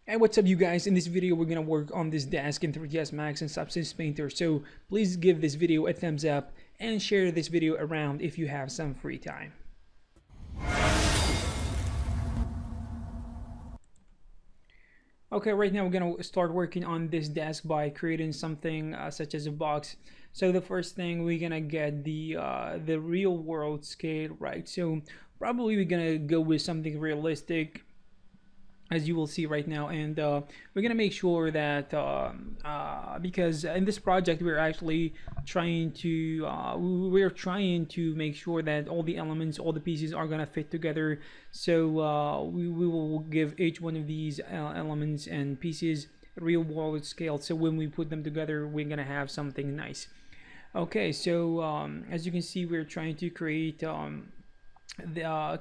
Hey, what's up you guys? In this video we're gonna work on this desk in 3ds Max and Substance Painter, so please give this video a thumbs up and share this video around if you have some free time. Okay, right now we're gonna start working on this desk by creating something such as a box. So the first thing, we're gonna get the real world scale, right? So probably we're gonna go with something realistic, as you will see right now, and we're gonna make sure that because in this project we're actually trying to we're trying to make sure that all the elements, all the pieces are gonna fit together. So we will give each one of these elements and pieces real world scale, so when we put them together we're gonna have something nice. Okay, so as you can see, we're trying to create the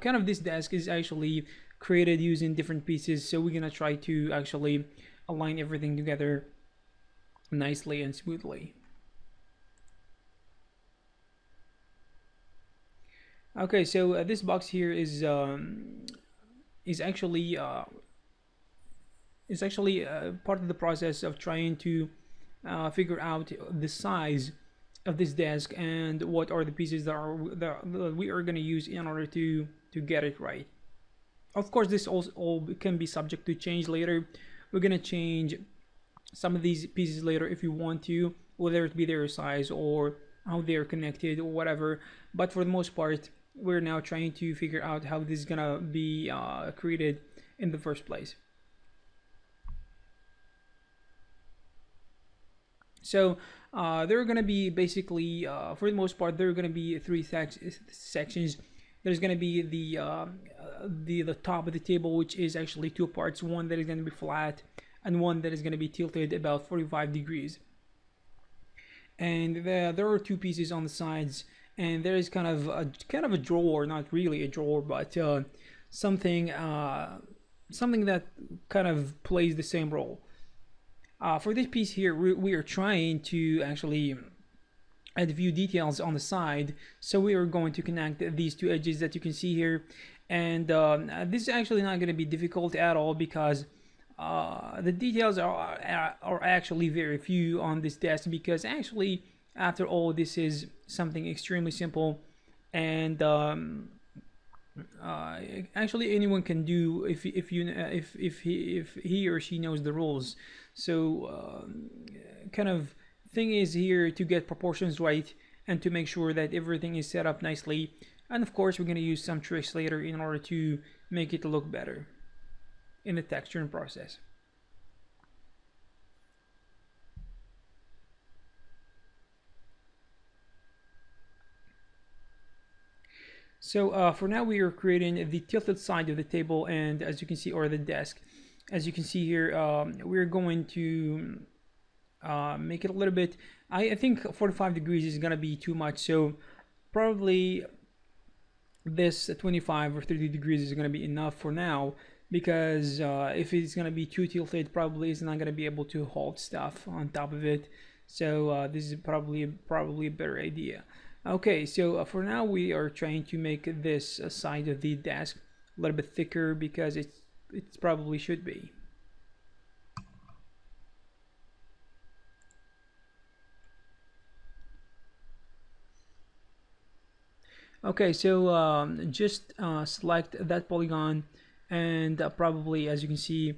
kind of this desk is actually created using different pieces, so we're gonna try to actually align everything together nicely and smoothly. Okay, so this box here is actually part of the process of trying to figure out the size of this desk and what are the pieces that we are going to use in order to get it right. Of course, this also all can be subject to change later. We're gonna change some of these pieces later if you want to, whether it be their size or how they're connected or whatever. But for the most part, we're now trying to figure out how this is gonna be created in the first place. So there are gonna be basically, for the most part, there are gonna be three sections. There's going to be the top of the table, which is actually two parts, one that is going to be flat and one that is going to be tilted about 45 degrees. And there are two pieces on the sides, and there is kind of a drawer, not really a drawer, but something that kind of plays the same role. For this piece here, we are trying to actually add a few details on the side, so we are going to connect these two edges that you can see here, and this is actually not going to be difficult at all because the details are actually very few on this desk, because actually after all this is something extremely simple, and actually anyone can do if he or she knows the rules. So kind of thing is here to get proportions right and to make sure that everything is set up nicely. And of course we're going to use some tricks later in order to make it look better in the texturing process. So for now we are creating the tilted side of the table, and as you can see, or the desk, as you can see here, we're going to make it a little bit, I think 45 degrees is gonna be too much, so probably this 25 or 30 degrees is gonna be enough for now, because if it's gonna be too tilted, probably it's not gonna be able to hold stuff on top of it. So this is probably a better idea. Okay, so for now we are trying to make this side of the desk a little bit thicker, because it's probably should be. Okay, so just select that polygon, and probably, as you can see,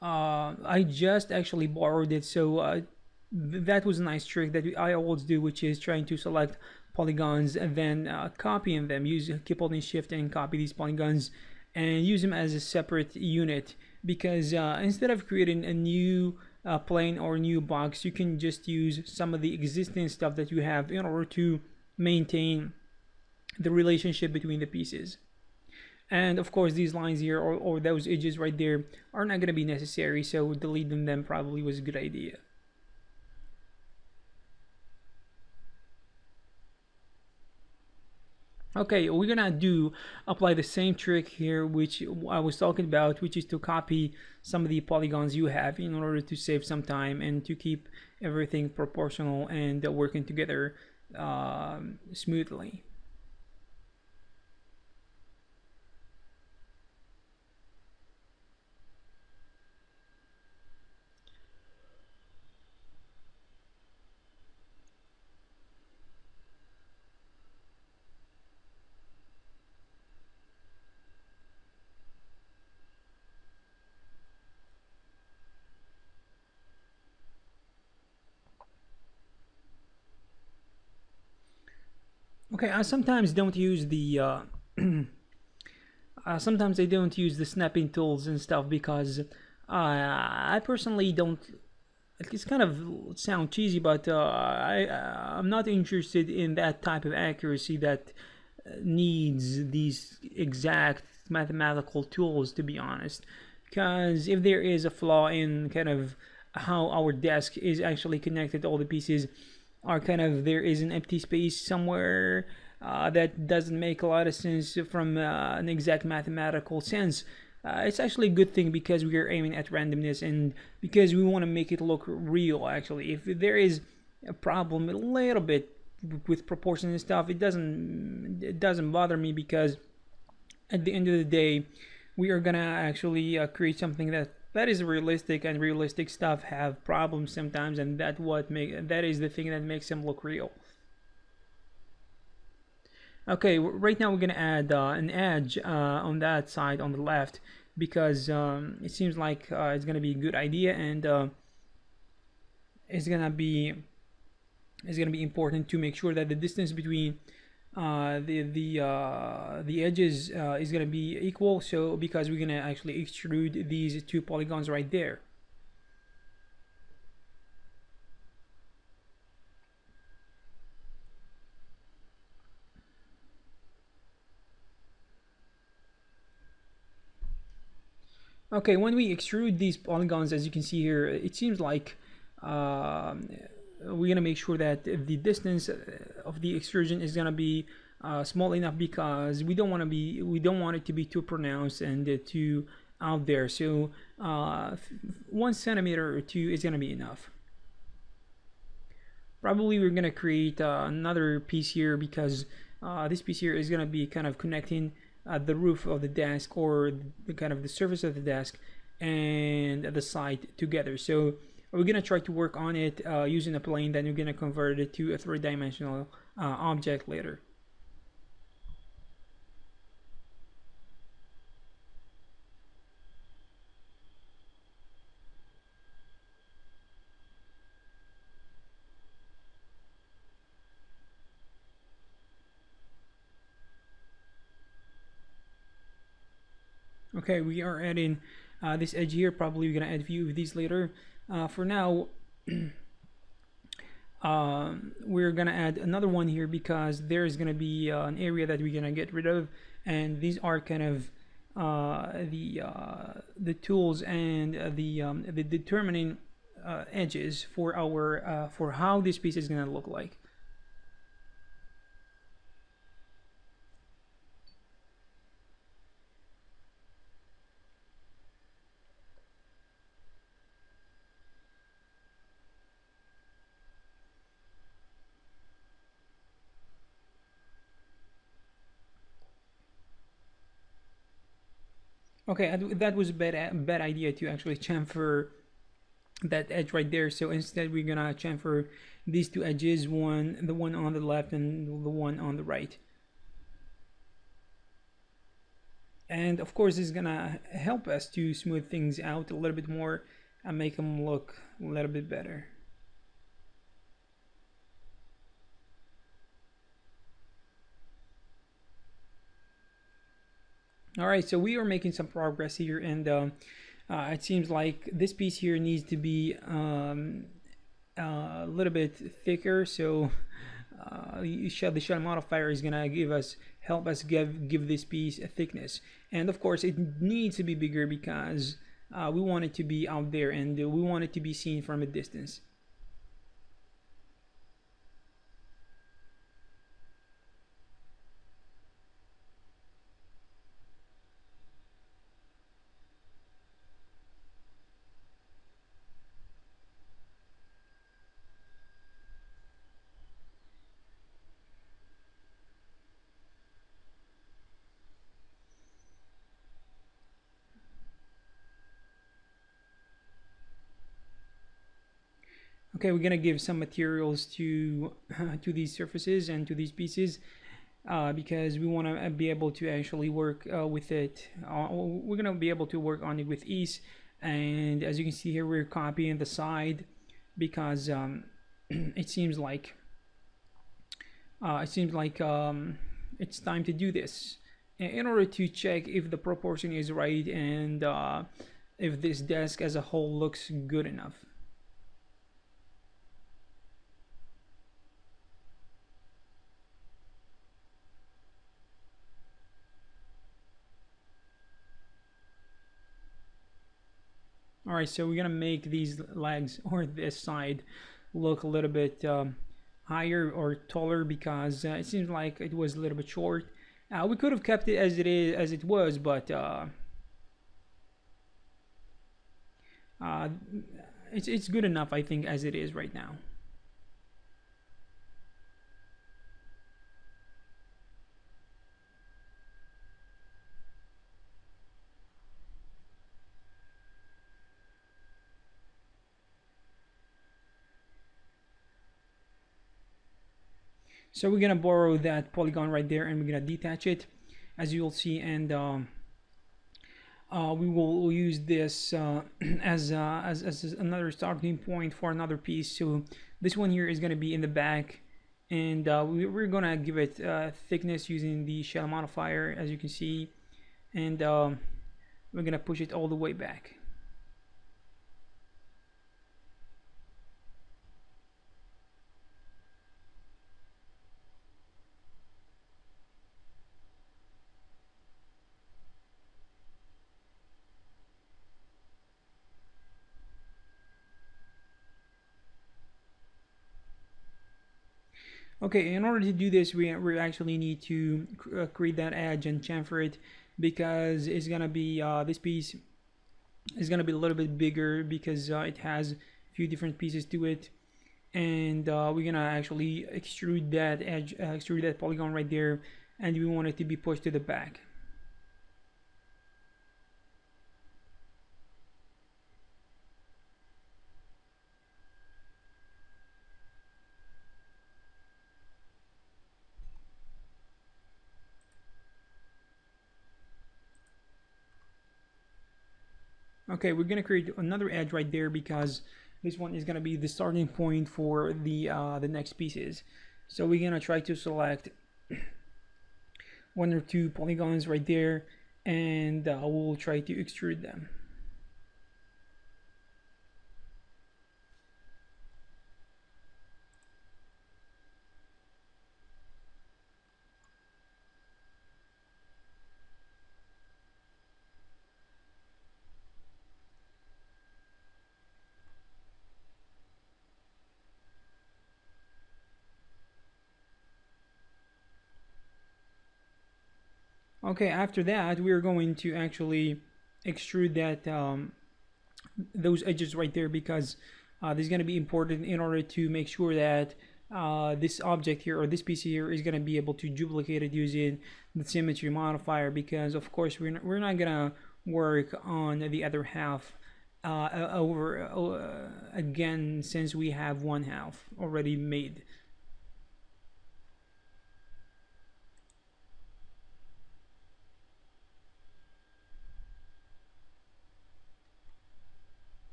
I just actually borrowed it, so that was a nice trick that I always do, which is trying to select polygons and then copying them. Keep holding shift and copy these polygons and use them as a separate unit, because instead of creating a new plane or new box, you can just use some of the existing stuff that you have in order to maintain the relationship between the pieces. And of course these lines here, or those edges right there, are not going to be necessary, so deleting them probably was a good idea. Okay, we're gonna apply the same trick here which I was talking about, which is to copy some of the polygons you have in order to save some time and to keep everything proportional and working together smoothly. Okay, I sometimes don't use the sometimes I don't use the snapping tools and stuff because I personally don't. It's kind of sound cheesy, but I'm not interested in that type of accuracy that needs these exact mathematical tools, to be honest. Because if there is a flaw in kind of how our desk is actually connected, all the pieces are kind of, there is an empty space somewhere that doesn't make a lot of sense from an exact mathematical sense. It's actually a good thing because we are aiming at randomness and because we want to make it look real. Actually, if there is a problem a little bit with proportions and stuff, it doesn't bother me because at the end of the day, we are gonna actually create something that is realistic, and realistic stuff have problems sometimes, and that is the thing that makes them look real. Okay, right now we're gonna add an edge on that side on the left because it seems like it's gonna be a good idea, and it's gonna be important to make sure that the distance between the edges is gonna be equal. So because we're gonna actually extrude these two polygons right there. Okay, when we extrude these polygons, as you can see here, it seems like we're gonna make sure that the distance of the extrusion is gonna be small enough because we don't want it to be too pronounced and too out there. So 1 centimeter or 2 is gonna be enough. Probably we're gonna create another piece here because this piece here is gonna be kind of connecting the roof of the desk, or the kind of the surface of the desk and the side together. So we're gonna try to work on it using a plane, then we're gonna convert it to a three-dimensional object later. Okay, we are adding this edge here. Probably we're gonna add a few of these later. For now, we're gonna add another one here because there's gonna be an area that we're gonna get rid of, and these are kind of the tools and the determining edges for our for how this piece is gonna look like. Okay, that was a bad idea to actually chamfer that edge right there. So instead we're gonna chamfer these two edges, the one on the left and the one on the right. And of course this is gonna help us to smooth things out a little bit more and make them look a little bit better. Alright, so we are making some progress here, and it seems like this piece here needs to be a little bit thicker. So the shell modifier is gonna help us give this piece a thickness, and of course it needs to be bigger because we want it to be out there and we want it to be seen from a distance. Okay, we're gonna give some materials to to these surfaces and to these pieces because we want to be able to actually work with it. We're gonna be able to work on it with ease. And as you can see here, we're copying the side because it seems like it seems like it's time to do this in order to check if the proportion is right and if this desk as a whole looks good enough. Alright, so we're gonna make these legs or this side look a little bit higher or taller because it seems like it was a little bit short. We could have kept it as it was, but uh, it's good enough, I think, as it is right now. So we're gonna borrow that polygon right there and we're gonna detach it, as you'll see, and we will use this as another starting point for another piece. So this one here is gonna be in the back, and we're gonna give it thickness using the shell modifier, as you can see, and we're gonna push it all the way back. Okay, in order to do this, we actually need to create that edge and chamfer it, because it's gonna be this piece is gonna be a little bit bigger because it has a few different pieces to it, and we're gonna actually extrude that edge, extrude that polygon right there, and we want it to be pushed to the back. Okay, we're gonna create another edge right there because this one is gonna be the starting point for the next pieces. So we're gonna try to select one or two polygons right there, and we'll try to extrude them. Okay, after that, we're going to actually extrude that those edges right there, because this is going to be important in order to make sure that this object here, or this piece here, is going to be able to duplicate it using the symmetry modifier, because of course we're not going to work on the other half again, since we have one half already made.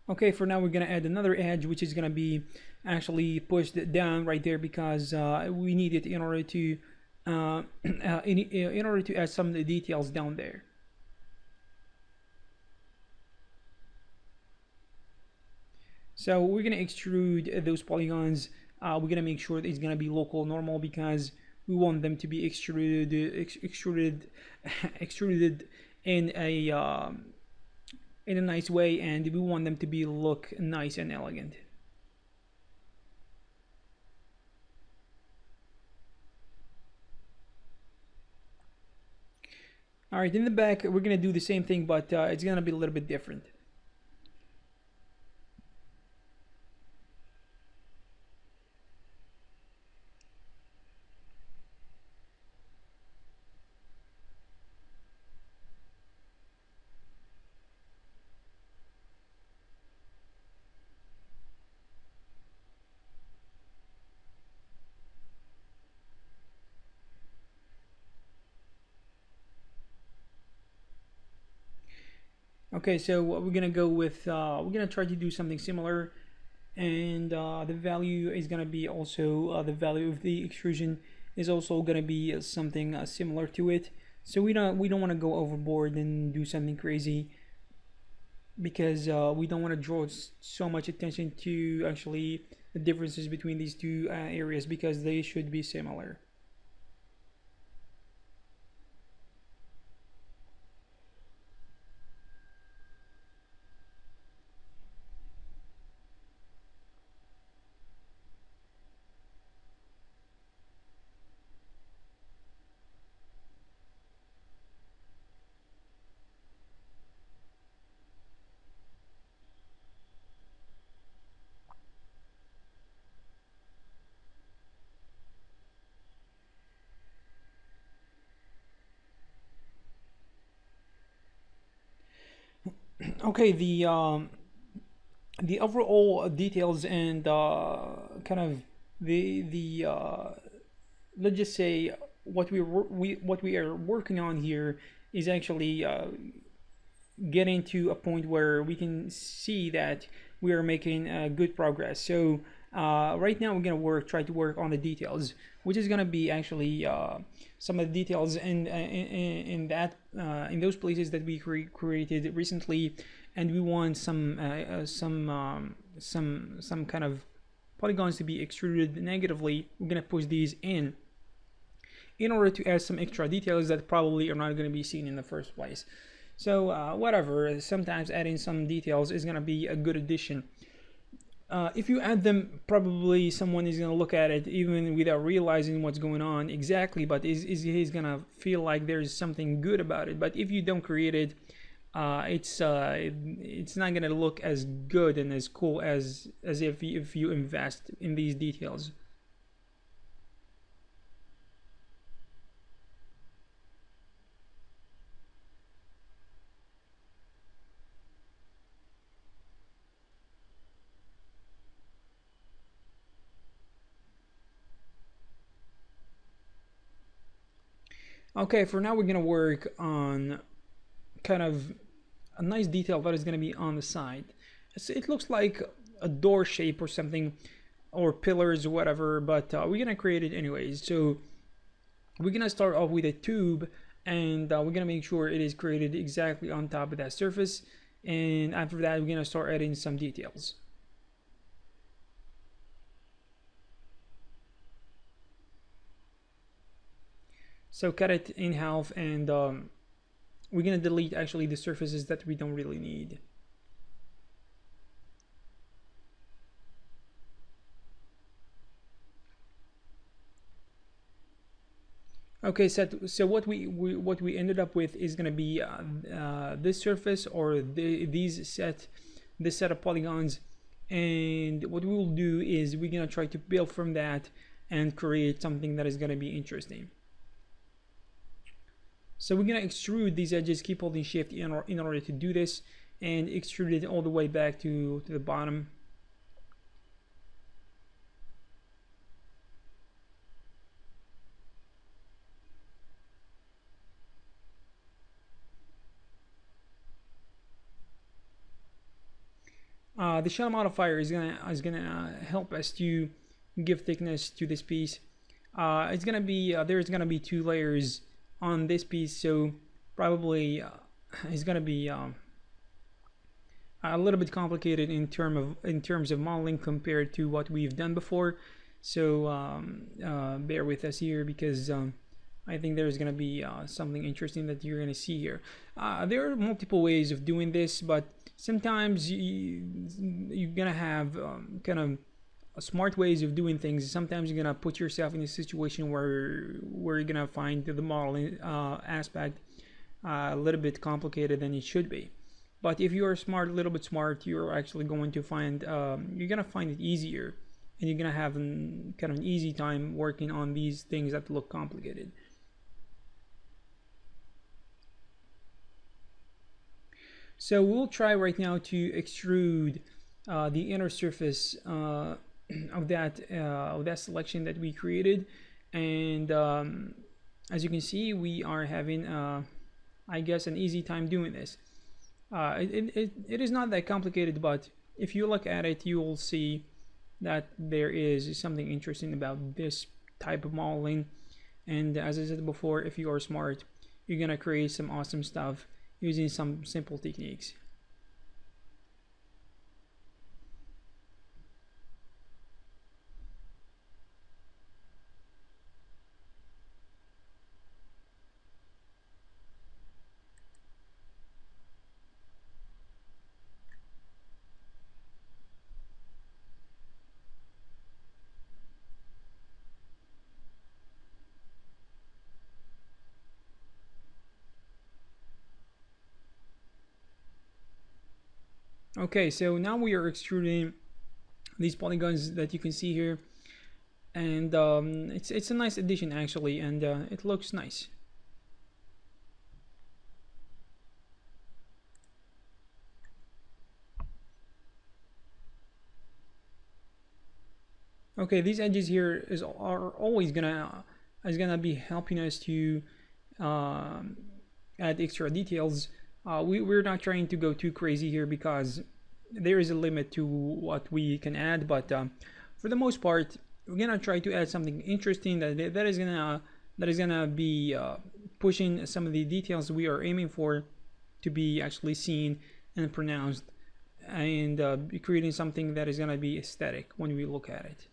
Okay, for now we're gonna add another edge, which is gonna be actually pushed down right there, because we need it in order to in order to add some of the details down there. So we're gonna extrude those polygons. We're gonna make sure that it's gonna be local normal, because we want them to be extruded extruded in a nice way, and we want them to be look nice and elegant. Alright, in the back we're gonna do the same thing, but it's gonna be a little bit different. Okay, so we're gonna go with we're gonna try to do something similar, and the value is gonna be also the value of the extrusion is also gonna be something similar to it. So we don't want to go overboard and do something crazy, because we don't want to draw so much attention to actually the differences between these two areas, because they should be similar. Okay, the overall details and kind of the let's just say what we are working on here is actually getting to a point where we can see that we are making good progress. So right now we're gonna try to work on the details, which is gonna be actually some of the details in that in those places that we created recently, and we want some kind of polygons to be extruded negatively. We're gonna push these in order to add some extra details that probably are not going to be seen in the first place. So whatever, sometimes adding some details is going to be a good addition. If you add them, probably someone is going to look at it even without realizing what's going on exactly, but he's going to feel like there's something good about it. But if you don't create it, it's not going to look as good and as cool as if you invest in these details. Okay, for now we're gonna work on kind of a nice detail that is gonna be on the side. It looks like a door shape or something, or pillars or whatever, but we're gonna create it anyways. So we're gonna start off with a tube, and we're gonna make sure it is created exactly on top of that surface. And after that, we're gonna start adding some details. So cut it in half, and we're gonna delete actually the surfaces that we don't really need. Okay, so what we ended up with is gonna be this surface, or this set of polygons, and what we will do is we're gonna try to build from that and create something that is gonna be interesting. So we're gonna extrude these edges, keep holding shift in order to do this, and extrude it all the way back to the bottom. The shell modifier is gonna help us to give thickness to this piece. It's gonna be there's gonna be 2 layers on this piece, so probably it's gonna be a little bit complicated in terms of modeling compared to what we've done before. So bear with us here, because I think there's gonna be something interesting that you're gonna see here. There are multiple ways of doing this, but sometimes you're gonna have kind of smart ways of doing things. Sometimes you're gonna put yourself in a situation where you're gonna find the modeling aspect a little bit complicated than it should be. But if you are smart, a little bit smart, you're actually going to find you're gonna find it easier, and you're gonna have kind of an easy time working on these things that look complicated. So we'll try right now to extrude the inner surface of that selection that we created, and as you can see, we are having I guess an easy time doing this. It is not that complicated, but if you look at it, you will see that there is something interesting about this type of modeling. And as I said before, if you are smart, you're gonna create some awesome stuff using some simple techniques. Okay, so now we are extruding these polygons that you can see here, and it's a nice addition actually, and it looks nice. Okay, these edges here are always gonna be helping us to add extra details. We're not trying to go too crazy here because there is a limit to what we can add, but for the most part, we're gonna try to add something interesting that is gonna be pushing some of the details we are aiming for to be actually seen and pronounced, and creating something that is gonna be aesthetic when we look at it.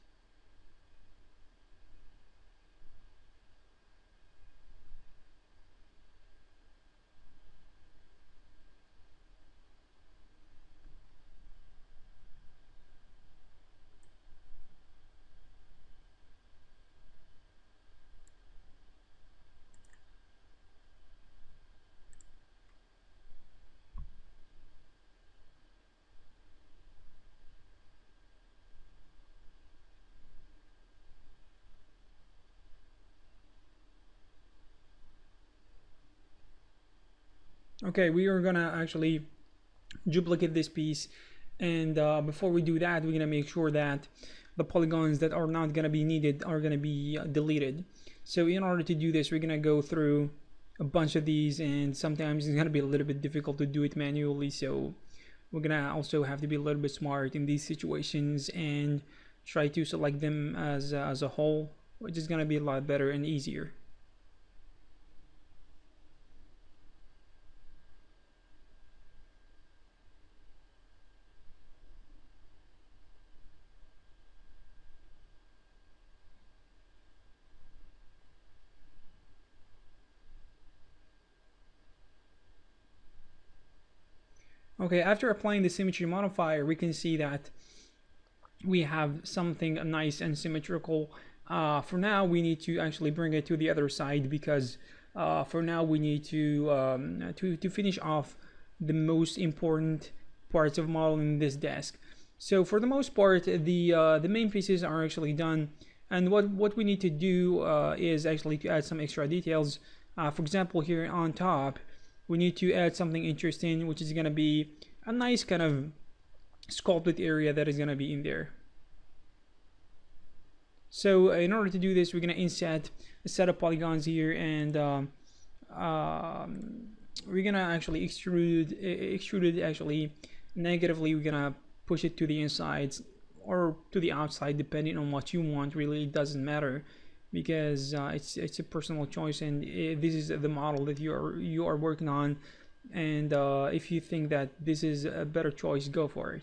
Okay, we are gonna actually duplicate this piece, and before we do that, we're gonna make sure that the polygons that are not gonna be needed are gonna be deleted. So in order to do this, we're gonna go through a bunch of these, and sometimes it's gonna be a little bit difficult to do it manually, so we're gonna also have to be a little bit smart in these situations and try to select them as a whole, which is gonna be a lot better and easier. Okay, after applying the symmetry modifier, we can see that we have something nice and symmetrical. For now, we need to actually bring it to the other side because for now we need to finish off the most important parts of modeling this desk. So for the most part, the main pieces are actually done, and what we need to do is actually to add some extra details. For example, here on top, we need to add something interesting, which is going to be a nice kind of sculpted area that is going to be in there. So in order to do this, we're going to inset a set of polygons here, and we're going to actually extrude it actually negatively. We're going to push it to the insides or to the outside, depending on what you want. Really, it doesn't matter, because it's a personal choice, and this is the model that you are working on, and if you think that this is a better choice, go for it.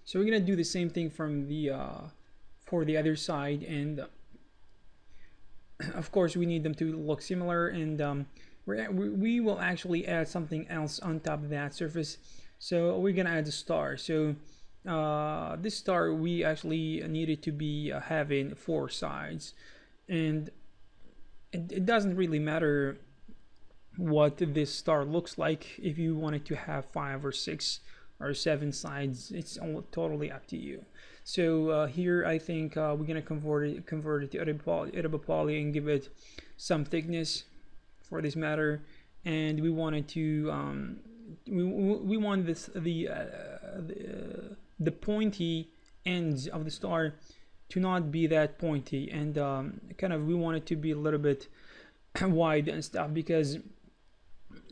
So we're gonna do the same thing from the for the other side, and of course we need them to look similar, and we will actually add something else on top of that surface. So we're gonna add a star. So this star, we actually needed to be having 4 sides, and it doesn't really matter what this star looks like if you wanted to have 5 or 6 or 7 sides. It's all totally up to you. So here I think we're gonna convert it to edible poly and give it some thickness for this matter. And we wanted to we want this the pointy ends of the star to not be that pointy, and kind of we want it to be a little bit wide and stuff, because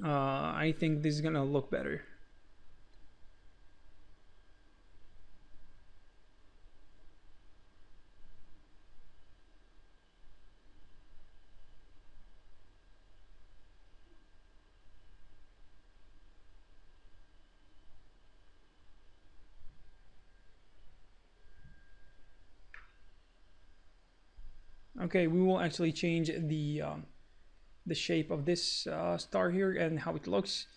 I think this is gonna look better. Okay, we will actually change the shape of this star here and how it looks.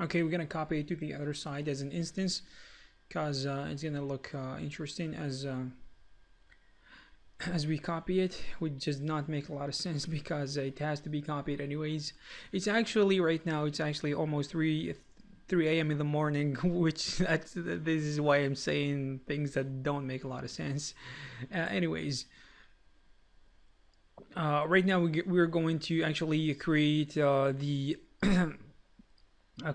Okay, we're gonna copy it to the other side as an instance, because it's gonna look interesting as we copy it, which does not make a lot of sense because it has to be copied anyways. It's actually right now, it's actually almost 3 a.m. in the morning, which this is why I'm saying things that don't make a lot of sense. Anyways, right now we're going to actually create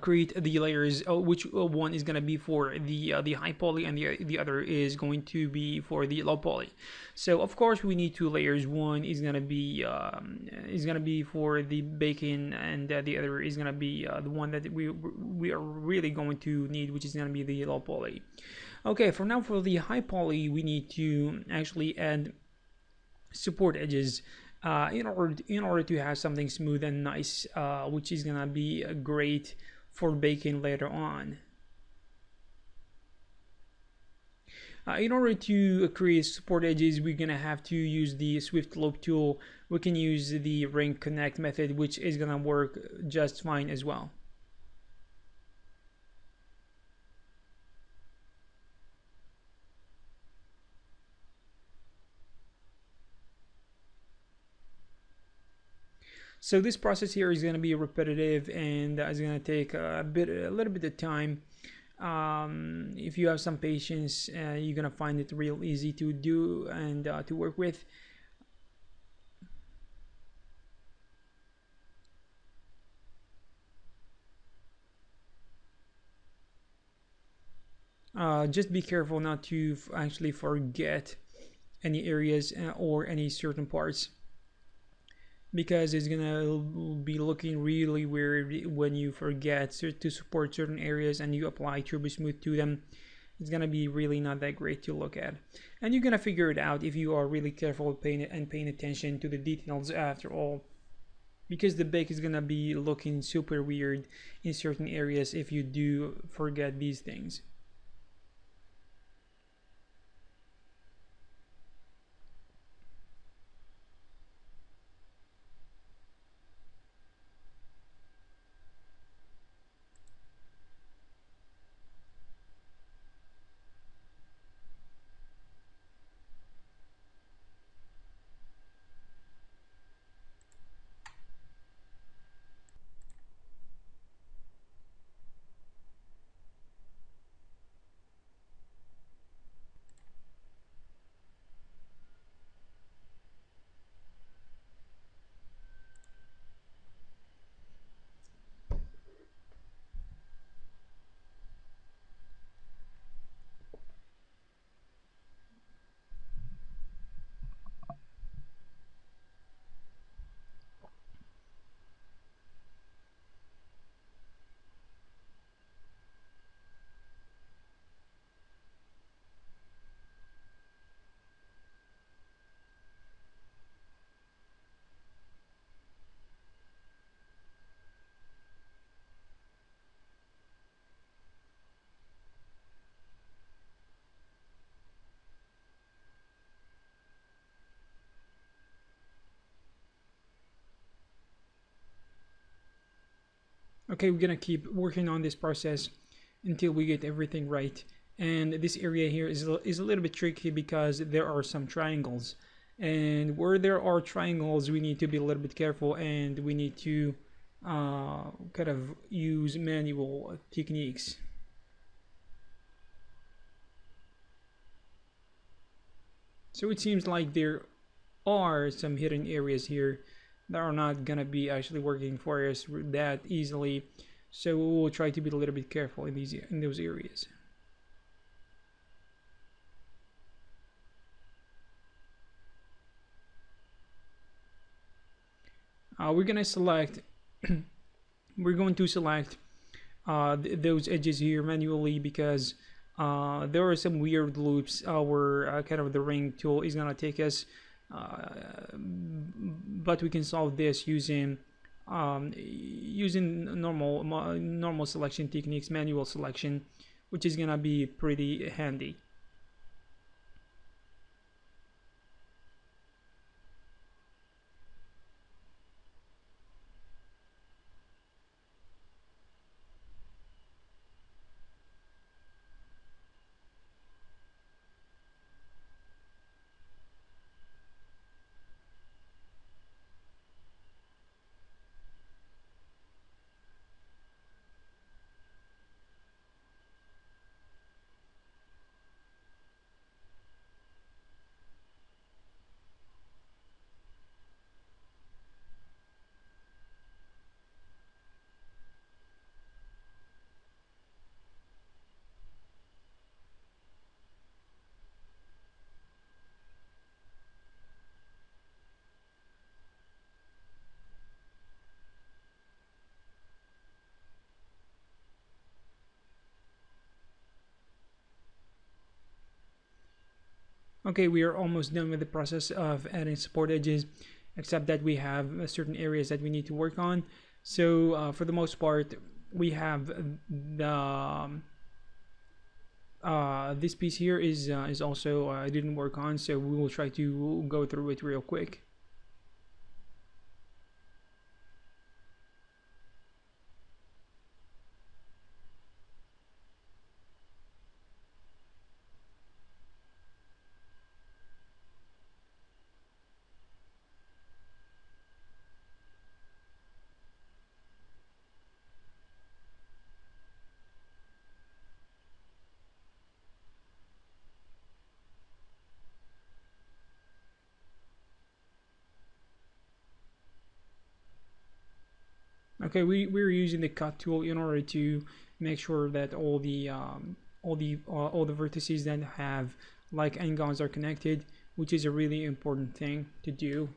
create the layers, which one is going to be for the high poly and the other is going to be for the low poly. So of course we need 2 layers. One is going to be for the baking, and the other is going to be the one that we are really going to need, which is going to be the low poly. Okay, for now, for the high poly, we need to actually add support edges in order to have something smooth and nice, which is gonna be great for baking later on. In order to create support edges, we're gonna have to use the Swift Loop tool. We can use the ring connect method, which is gonna work just fine as well. So this process here is going to be repetitive, and it's going to take a little bit of time. If you have some patience, you're going to find it real easy to do and to work with. Just be careful not to actually forget any areas or any certain parts, because it's gonna be looking really weird when you forget to support certain areas and you apply Turbo Smooth to them. It's gonna be really not that great to look at, and you're gonna figure it out if you are really careful paying attention to the details after all, because the bake is gonna be looking super weird in certain areas if you do forget these things. Okay, we're gonna keep working on this process until we get everything right. And this area here is a little bit tricky because there are some triangles, and where there are triangles we need to be a little bit careful, and we need to kind of use manual techniques. So it seems like there are some hidden areas here that are not gonna be actually working for us that easily, so we will try to be a little bit careful in those areas. We're gonna select we're going to select those edges here manually because there are some weird loops where kind of the ring tool is gonna take us, but we can solve this using normal selection techniques, manual selection, which is gonna be pretty handy. Okay, we are almost done with the process of adding support edges, except that we have certain areas that we need to work on. So for the most part, we have the this piece here is also I didn't work on, so we will try to go through it real quick. Okay, we're using the cut tool in order to make sure that all the vertices that have like n-gons are connected, which is a really important thing to do.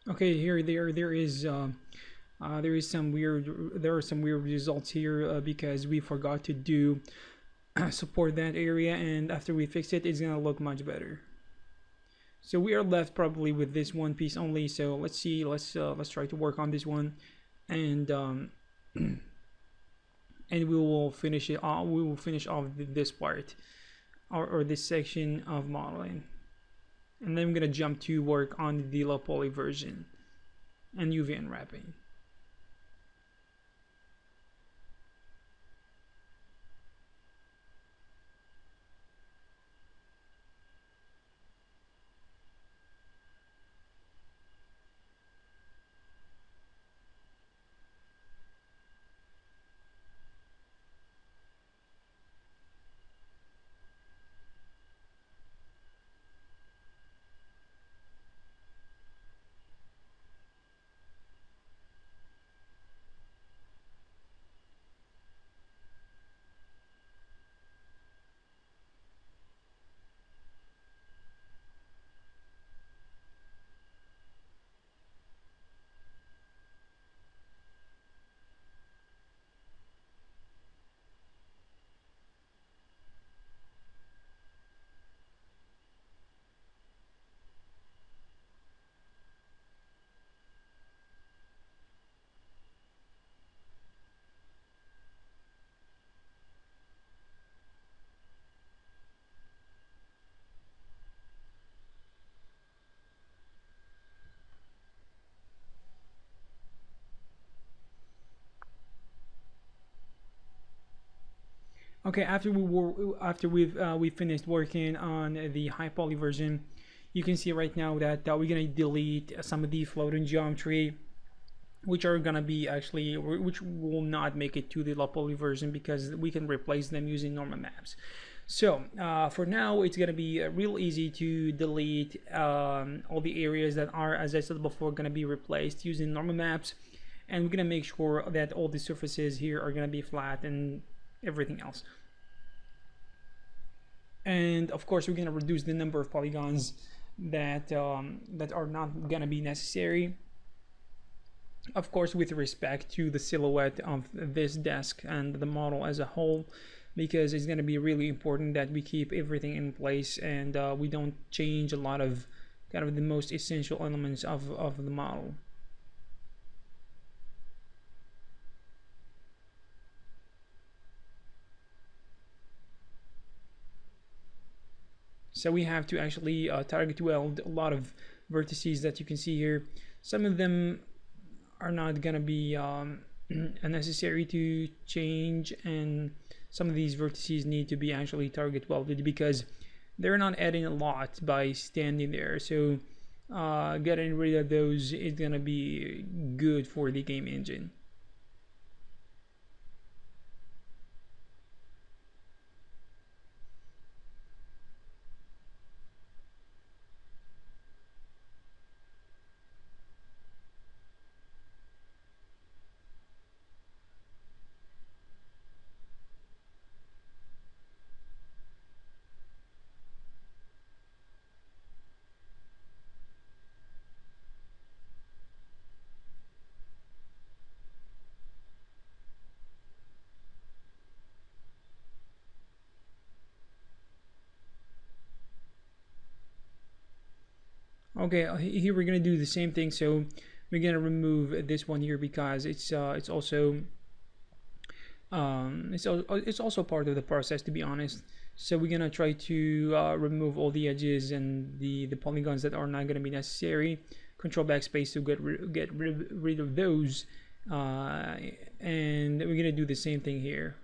Okay, here there is some weird there are some weird results here because we forgot to do support that area, and after we fix it, it's gonna look much better. So we are left probably with this one piece only. So let's see, let's try to work on this one, and and we will finish it. We will finish off this part or this section of modeling, and then I'm gonna jump to work on the low poly version and UV unwrapping. Okay, we finished working on the high poly version, you can see right now that we're gonna delete some of the floating geometry, which are gonna be actually which will not make it to the low poly version because we can replace them using normal maps. So for now, it's gonna be real easy to delete all the areas that are, as I said before, gonna be replaced using normal maps, and we're gonna make sure that all the surfaces here are gonna be flat and everything else. And of course, we're gonna reduce the number of polygons that that are not gonna be necessary. Of course, with respect to the silhouette of this desk and the model as a whole, because it's gonna be really important that we keep everything in place and we don't change a lot of kind of the most essential elements of the model. So we have to actually target weld a lot of vertices that you can see here. Some of them are not gonna be necessary to change, and some of these vertices need to be actually target welded because they're not adding a lot by standing there. So getting rid of those is gonna be good for the game engine. Okay, here we're gonna do the same thing. So we're gonna remove this one here because it's also it's also part of the process, to be honest. So we're gonna try to remove all the edges and the polygons that are not gonna be necessary. Control backspace to get rid of those, and we're gonna do the same thing here.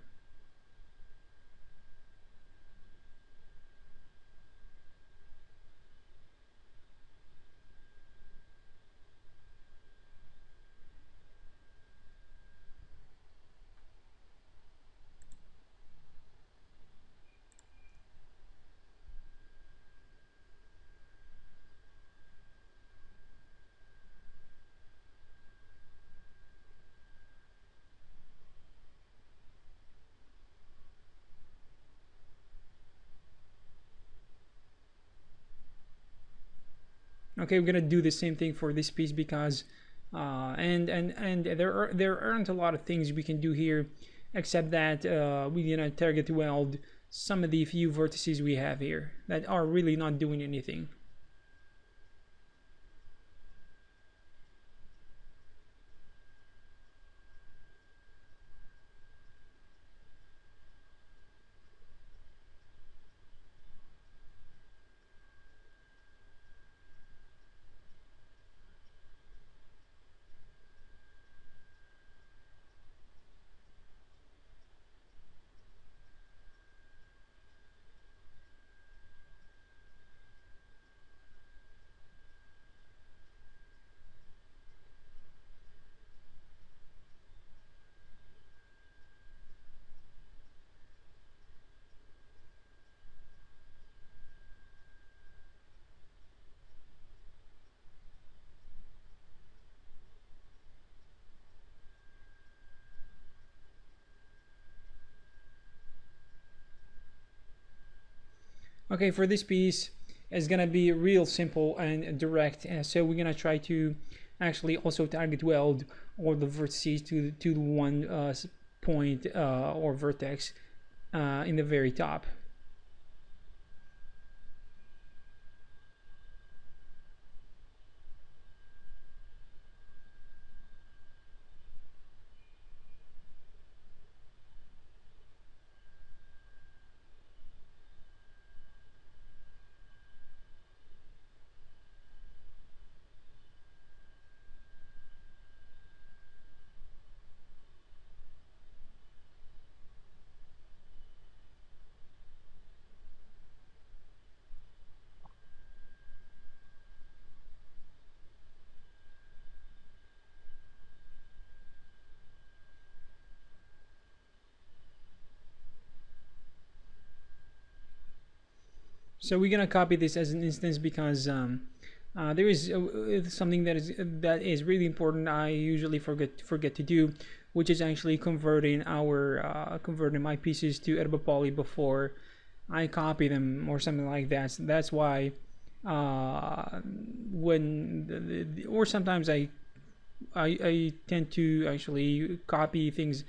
Okay, we're gonna do the same thing for this piece because and there aren't a lot of things we can do here except that we're gonna target weld some of the few vertices we have here that are really not doing anything. Okay, for this piece, it's gonna be real simple and direct. So we're gonna try to actually also target weld all the vertices to the one point or vertex in the very top. So we're gonna copy this as an instance because there is something that is really important. I usually forget to do, which is actually converting my pieces to edible poly before I copy them or something like that. So that's why or sometimes I tend to actually copy things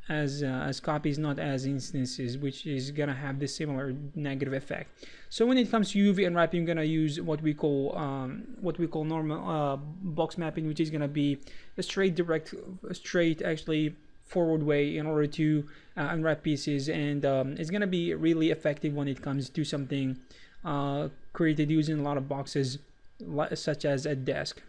as copies, not as instances, which is gonna have this similar negative effect. So when it comes to UV unwrapping, I'm gonna use what we call normal box mapping, which is gonna be a straight actually forward way in order to unwrap pieces, and it's gonna be really effective when it comes to something created using a lot of boxes, such as a desk.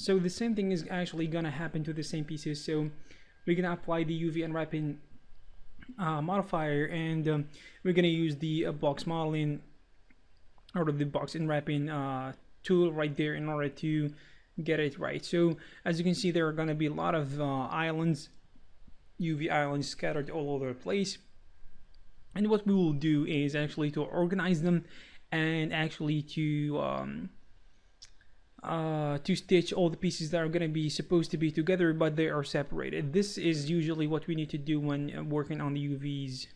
So the same thing is actually gonna happen to the same pieces. So we're gonna apply the UV unwrapping modifier, and we're gonna use the box modeling or the box unwrapping tool right there in order to get it right. So as you can see, there are gonna be a lot of islands, UV islands scattered all over the place. And what we will do is actually to organize them and actually to stitch all the pieces that are going to be supposed to be together, but they are separated. This is usually what we need to do when working on the UVs.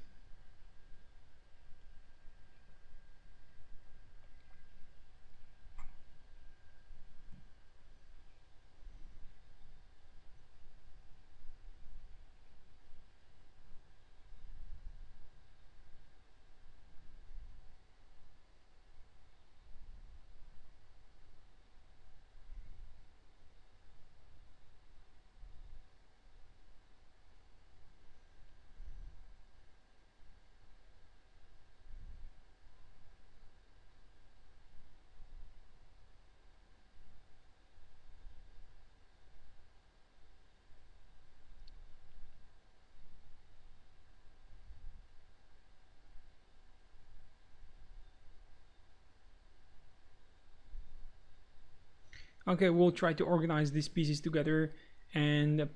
Okay, we'll try to organize these pieces together and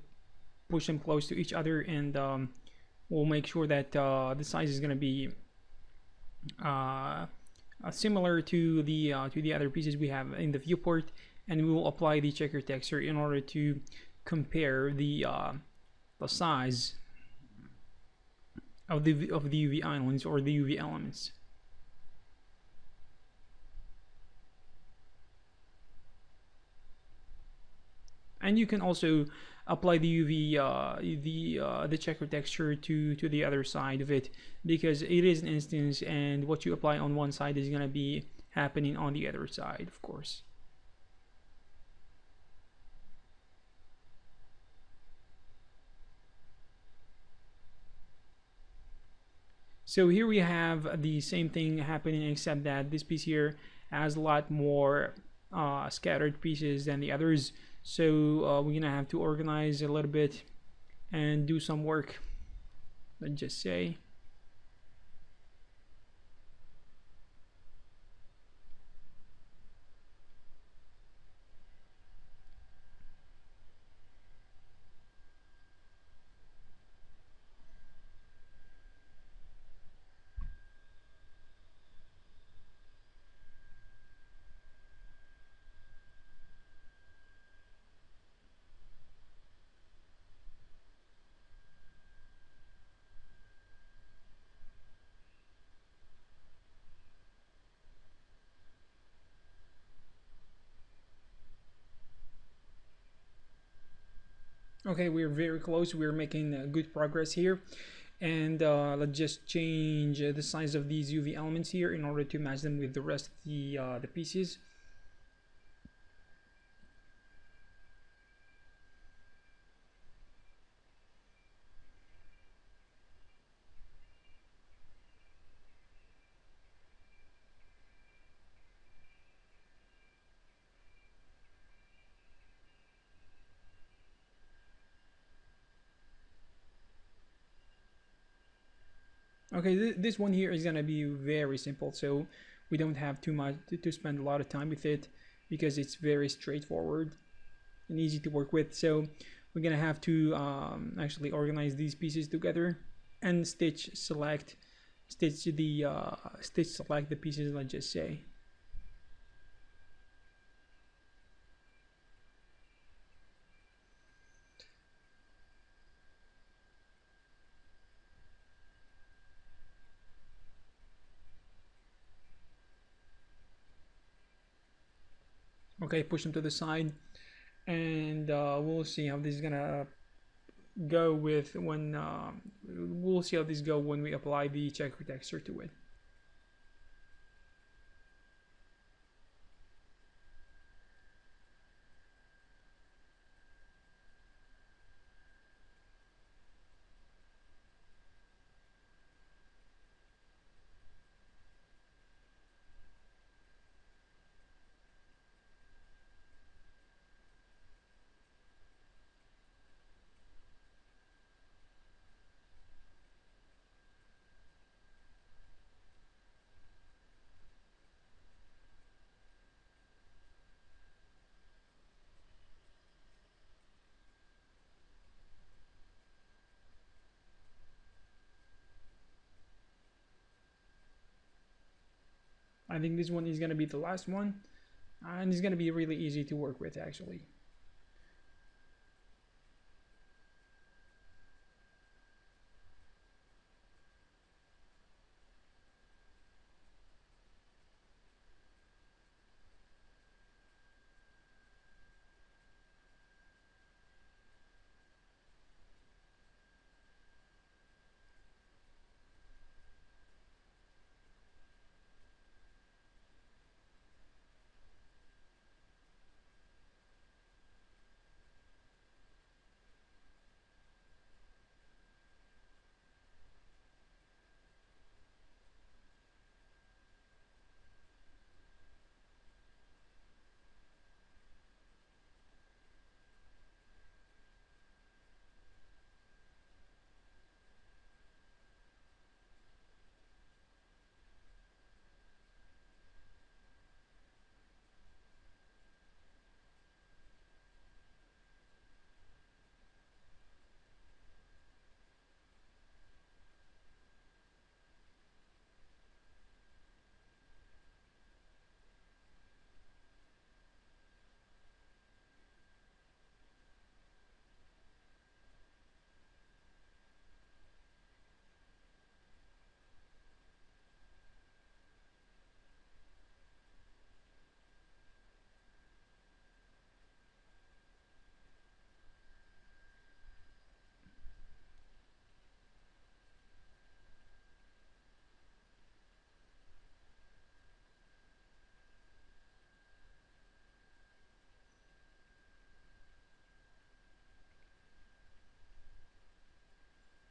push them close to each other, and we'll make sure that the size is going to be uh, similar to the other pieces we have in the viewport, and we will apply the checker texture in order to compare the size of the UV islands or the UV elements. And you can also apply the UV the checker texture to the other side of it, because it is an instance, and what you apply on one side is going to be happening on the other side, of course. So here we have the same thing happening, except that this piece here has a lot more scattered pieces than the others. So we're gonna have to organize a little bit and do some work, let's just say. Okay, we're very close. We're making good progress here. And let's just change the size of these UV elements here in order to match them with the rest of the pieces. Okay, this one here is gonna be very simple, so we don't have too much to spend a lot of time with it, because it's very straightforward and easy to work with. So we're gonna have to actually organize these pieces together and stitch select the pieces, let's just say. Okay, push them to the side, and we'll see how this is gonna go with when we'll see how this go when we apply the checker texture to it. I think this one is gonna be the last one, and it's gonna be really easy to work with, actually.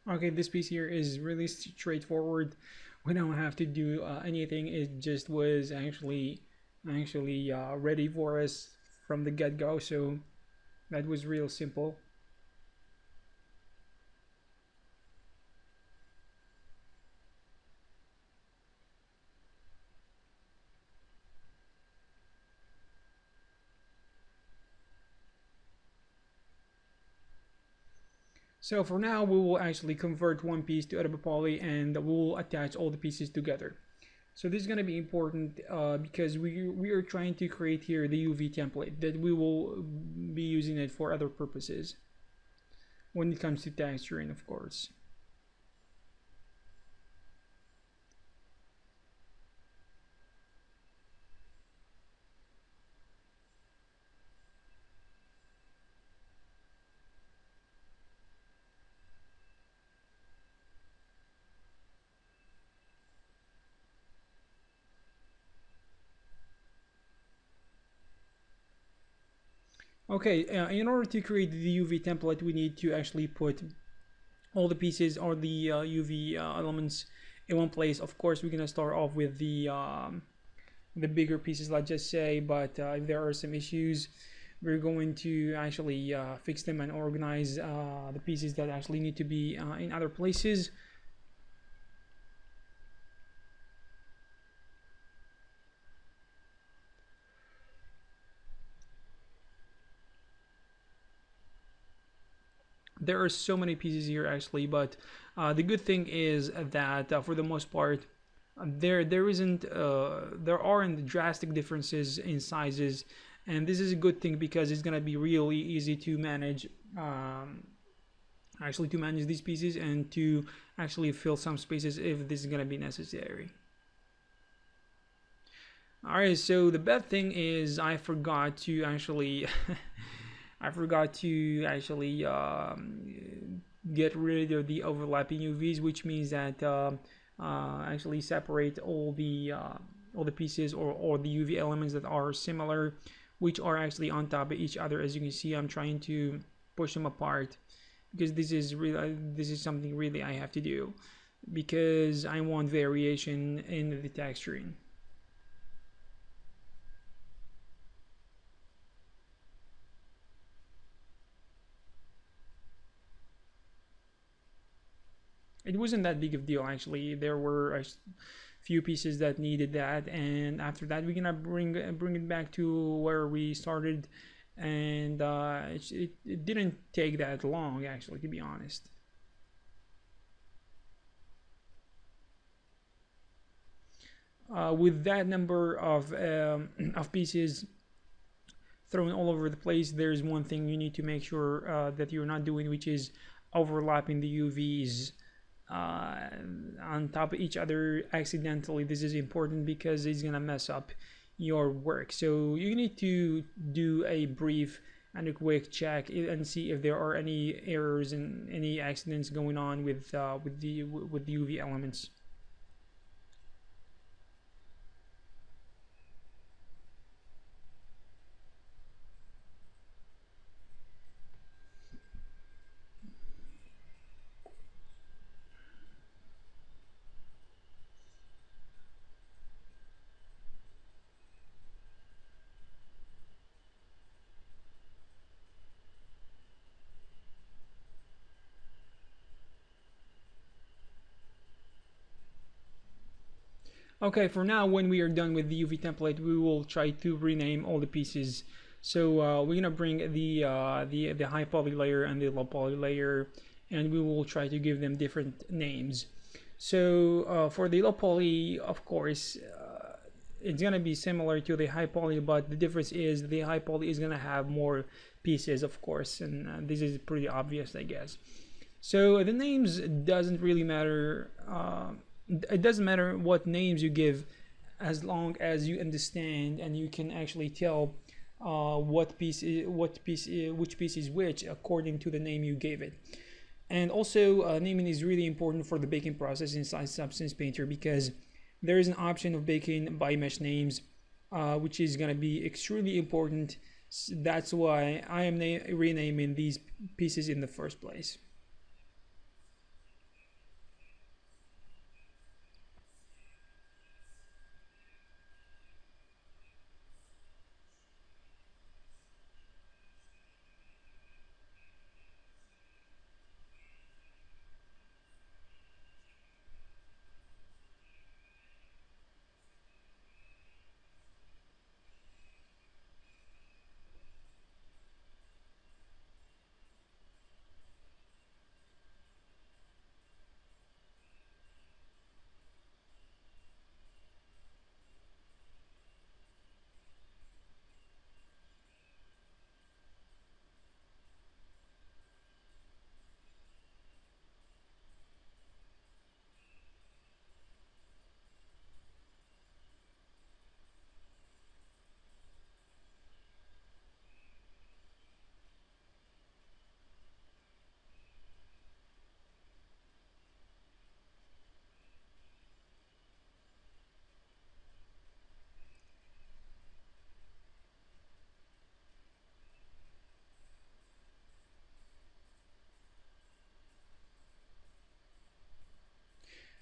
Okay, this piece here is really straightforward. We don't have to do anything. It just was actually ready for us from the get-go, so that was real simple. So for now, we will actually convert one piece to editable poly, and we will attach all the pieces together. So this is going to be important because we are trying to create here the UV template that we will be using it for other purposes when it comes to texturing, of course. Okay, in order to create the UV template, we need to actually put all the pieces or the UV elements in one place. Of course, we're gonna start off with the bigger pieces, let's just say, but if there are some issues, we're going to actually fix them and organize the pieces that actually need to be in other places. There are so many pieces here actually, but the good thing is that for the most part there aren't drastic differences in sizes, and this is a good thing because it's gonna be really easy to manage actually to manage these pieces and to actually fill some spaces if this is gonna be necessary. Alright, so the bad thing is I forgot to actually get rid of the overlapping UVs, which means that actually separate all the pieces or the UV elements that are similar, which are actually on top of each other. As you can see, I'm trying to push them apart because this is something really I have to do because I want variation in the texturing. It wasn't that big of a deal actually. There were a few pieces that needed that, and after that we're gonna bring it back to where we started, and it didn't take that long actually, to be honest. With that number of pieces thrown all over the place, there's one thing you need to make sure that you're not doing, which is overlapping the UVs on top of each other accidentally. This is important because it's gonna mess up your work. So you need to do a brief and a quick check and see if there are any errors and any accidents going on with the UV elements. Okay, for now, when we are done with the UV template, we will try to rename all the pieces. So we're gonna bring the high poly layer and the low poly layer, and we will try to give them different names. So for the low poly, of course, it's gonna be similar to the high poly, but the difference is the high poly is gonna have more pieces, of course, and this is pretty obvious, I guess. So the names doesn't really matter. It doesn't matter what names you give, as long as you understand and you can actually tell which piece is which according to the name you gave it. And also naming is really important for the baking process inside Substance Painter, because there is an option of baking by mesh names, which is going to be extremely important. That's why I am renaming these pieces in the first place.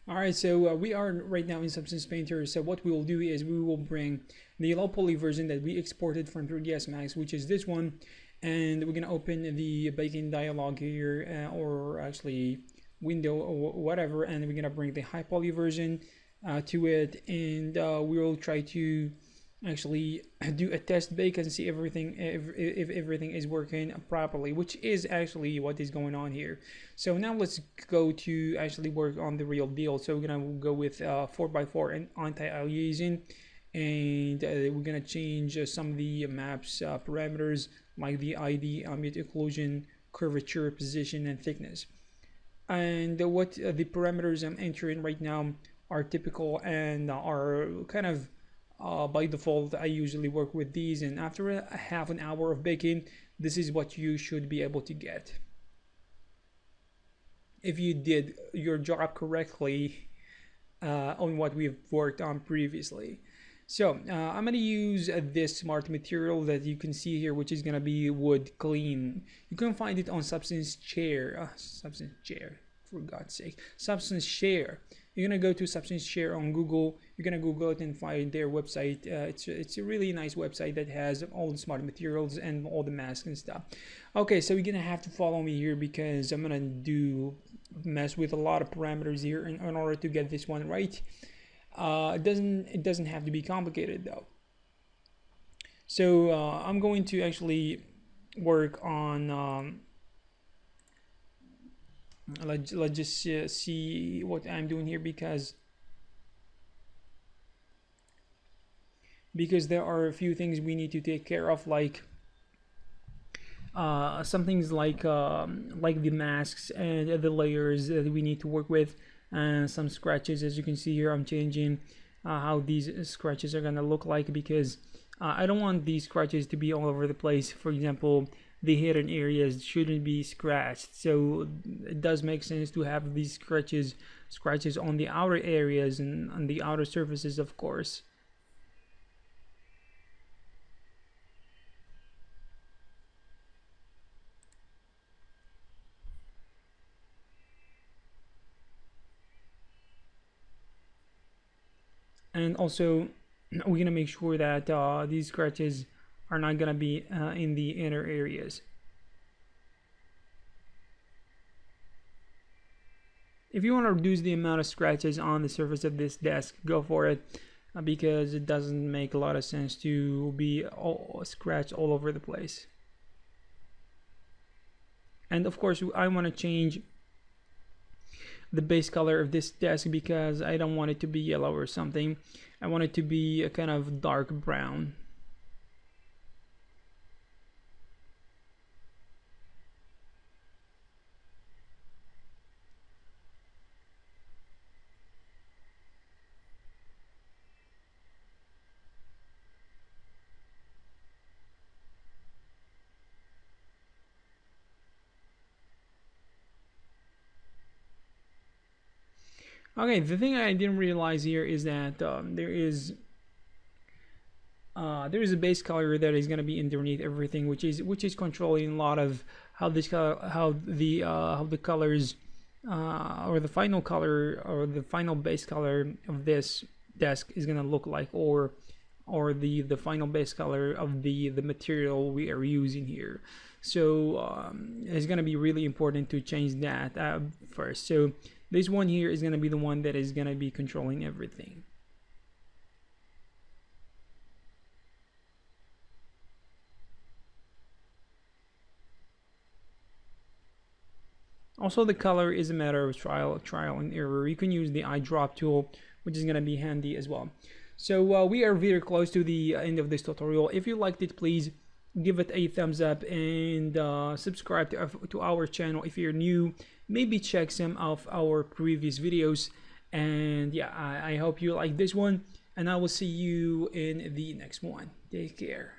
All right, so we are right now in Substance Painter. So what we will do is we will bring the low poly version that we exported from 3ds Max, which is this one, and we're gonna open the baking dialog here, or actually window or whatever, and we're gonna bring the high poly version to it, and we will try to actually do a test bake and see everything if everything is working properly, which is actually what is going on here. So now let's go to actually work on the real deal. So we're gonna go with 4x4 and anti-aliasing, and we're gonna change some of the maps parameters like the ID, ambient occlusion, curvature, position, and thickness. And what the parameters I'm entering right now are typical and are kind of by default. I usually work with these, and after a half an hour of baking, this is what you should be able to get if you did your job correctly on what we've worked on previously. So I'm going to use this smart material that you can see here, which is going to be wood clean. You can find it on Substance Share, for God's sake, Substance Share. You're gonna go to Substance Share on Google. You're gonna Google it and find their website. It's a really nice website that has all the smart materials and all the masks and stuff. Okay, so you're gonna have to follow me here because I'm gonna mess with a lot of parameters here in order to get this one right. It doesn't have to be complicated though. So I'm going to actually work on. Let's just see what I'm doing here because there are a few things we need to take care of, like some things like the masks and the layers that we need to work with, and some scratches. As you can see here, I'm changing how these scratches are gonna look like because I don't want these scratches to be all over the place. For example, the hidden areas shouldn't be scratched, so it does make sense to have these scratches on the outer areas and on the outer surfaces, of course. And also we're gonna make sure that these scratches are not gonna be in the inner areas. If you want to reduce the amount of scratches on the surface of this desk, go for it, because it doesn't make a lot of sense to be scratched all over the place. And of course, I want to change the base color of this desk because I don't want it to be yellow or something. I want it to be a kind of dark brown. Okay, the thing I didn't realize here is that there is a base color that is going to be underneath everything, which is controlling a lot of how the colors or the final color or the final base color of this desk is going to look like, or the final base color of the material we are using here. So it's going to be really important to change that first. So this one here is going to be the one that is going to be controlling everything. Also, the color is a matter of trial and error. You can use the eyedrop tool, which is going to be handy as well. So we are very close to the end of this tutorial. If you liked it, please give it a thumbs up and subscribe to our channel if you're new. Maybe check some of our previous videos. And yeah, I hope you like this one, and I will see you in the next one. Take care.